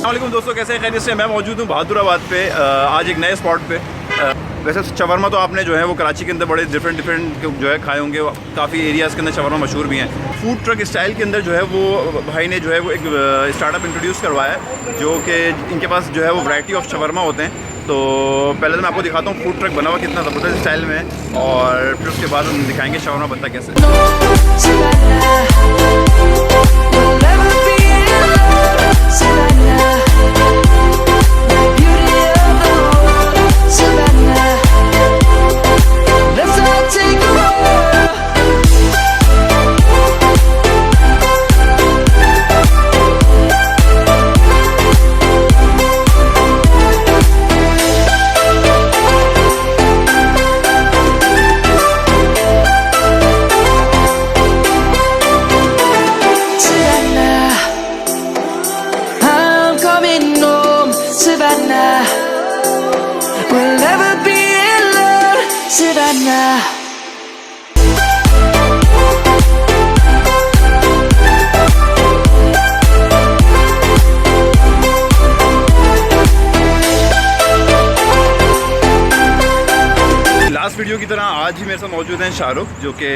अस्सलाम दोस्तों, कैसे हैं? खैरियत से? मैं मौजूद हूँ बहादुराबाद पे, आज एक नए स्पॉट पे। वैसे शवरमा तो आपने जो है वो कराची के अंदर बड़े डिफरेंट जो है खाए होंगे, काफ़ी एरियाज़ के अंदर शवरमा मशहूर भी हैं। फूड ट्रक स्टाइल के अंदर जो है वो भाई ने जो है वो एक स्टार्टअप इंट्रोड्यूस करवाया है, जो कि इनके पास जो है वो वैरायटी ऑफ शवरमा होते हैं। तो पहले तो मैं आपको दिखाता हूँ फूड ट्रक बना हुआ कितना ज़बरदस्त स्टाइल में है, और फिर उसके बाद हम दिखाएंगे शवरमा बनता कैसे। We'll never be alone, Savannah. Last video की तरह आज ही मेरे साथ मौजूद हैं शाहरुख, जो कि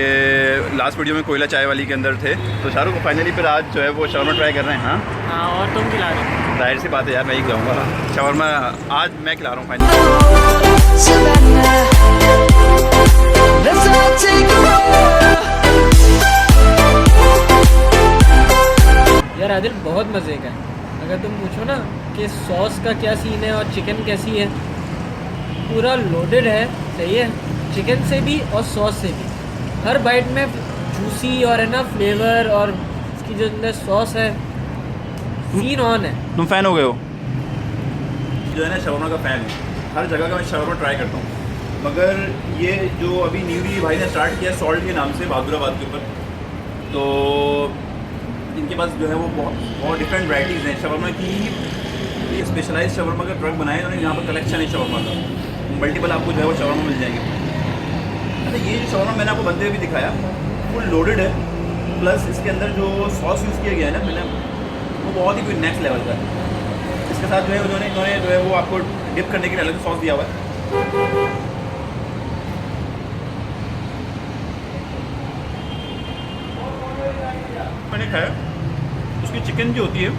लास्ट वीडियो में कोयला चाय वाली के अंदर थे। तो शाहरुख को फाइनली फिर आज जो है वो शवरमा ट्राई कर रहे हैं। हाँ, और तुम खिला रहे हो? जाहिर सी बात है यार, मैं ही खिलाऊंगा शवरमा, आज मैं खिला रहा हूँ फाइनली। यार आदिल, बहुत मज़े का है। अगर तुम पूछो ना कि सॉस का क्या सीन है और चिकन कैसी है, पूरा लोडेड है। सही है, चिकन से भी और सॉस से भी। हर बाइट में जूसी और है ना फ्लेवर, और इसकी जो अंदर सॉस है, सीन ऑन है। तुम फ़ैन हो गए हो? जो है ना शवरमा का फ़ैन है, हर जगह का मैं शवरमा ट्राई करता हूँ, मगर ये जो अभी न्यूली भाई ने स्टार्ट किया सॉल्ट के नाम से बहादुराबाद के ऊपर, तो इनके पास जो है वो बहुत डिफरेंट वैराइटीज़ हैं शवरमा की। ये स्पेशलाइज शवरमा का ट्रक बनाए उन्होंने, यहाँ पर कलेक्शन है शवरमा का, मल्टीपल आपको जो है वो शवरमा मिल जाएंगे। अच्छा, ये जो शवरमा मैंने आपको बनते हुए भी दिखाया, फुल लोडेड है, प्लस इसके अंदर जो सॉस यूज़ किया गया है ना मैंने, वो बहुत ही कोई नेक्स्ट लेवल का है। इसके साथ जो है इन्होंने जो है वो आपको डिप करने के लिए अलग सॉस दिया हुआ है। मैंने खाया, उसकी चिकन जो होती है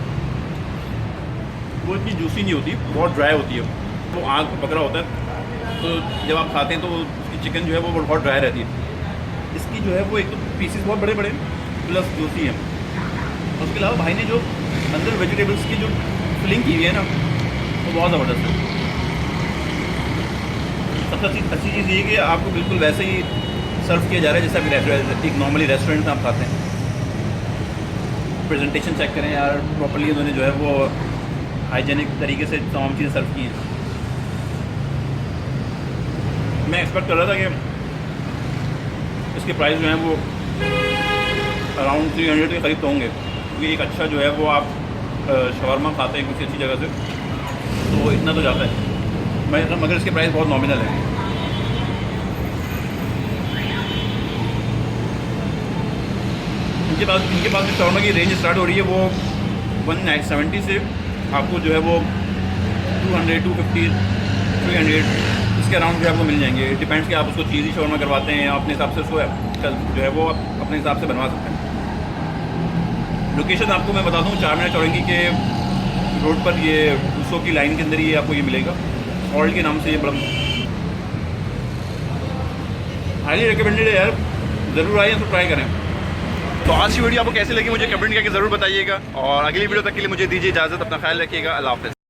वो इतनी जूसी नहीं होती, बहुत ड्राई होती है, वो आग पर पकड़ा होता है, तो जब आप खाते हैं तो उसकी चिकन जो है वो बहुत ड्राई रहती है। इसकी जो है वो एक तो पीसेस बहुत बड़े बड़े प्लस जूसी है। उसके अलावा भाई ने जो अंदर वेजिटेबल्स की जो फिलिंग की हुई है ना, वो बहुत ज़बरदस्त है। सबसे अच्छी चीज़ ये कि आपको बिल्कुल वैसे ही सर्व किया जा रहा है जैसा कि एक नॉर्मली रेस्टोरेंट में आप खाते हैं। प्रेजेंटेशन चेक करें यार, प्रॉपर्ली उन्होंने जो है वो हाइजेनिक तरीके से तमाम चीज़ें सर्व की हैं। मैं एक्सपेक्ट कर रहा था कि इसके प्राइस जो हैं वो अराउंड 300 के करीब तो होंगे, क्योंकि एक अच्छा जो है वो आप शवरमा खाते हैं किसी अच्छी जगह से तो इतना तो जाता है, मगर इसके प्राइस बहुत नॉमिनल है। इनके पास जो शवरमा की रेंज स्टार्ट हो रही है वो 170 से आपको जो है वो 200, 250, 300 इसके अराउंड जो है आपको मिल जाएंगे। डिपेंड्स कि आप उसको चीज़ी शवरमा करवाते हैं या अपने हिसाब से उसको जो है वो अपने हिसाब से बनवा सकते हैं। लोकेशन आपको मैं बता दूँ, 4 मीनार चौरंगी के रोड पर, ये दूसरों की लाइन के अंदर ही आपको ये मिलेगा, सॉल्ट के नाम से। ये बड़ा हाईली रिकमेंडेड है यार, ज़रूर आइए तो ट्राई करें। तो आज की वीडियो आपको कैसी लगी मुझे कमेंट करके ज़रूर बताइएगा, और अगली वीडियो तक के लिए मुझे दीजिए इजाज़त। अपना ख्याल रखिएगा। अल्लाह हाफ़िज़।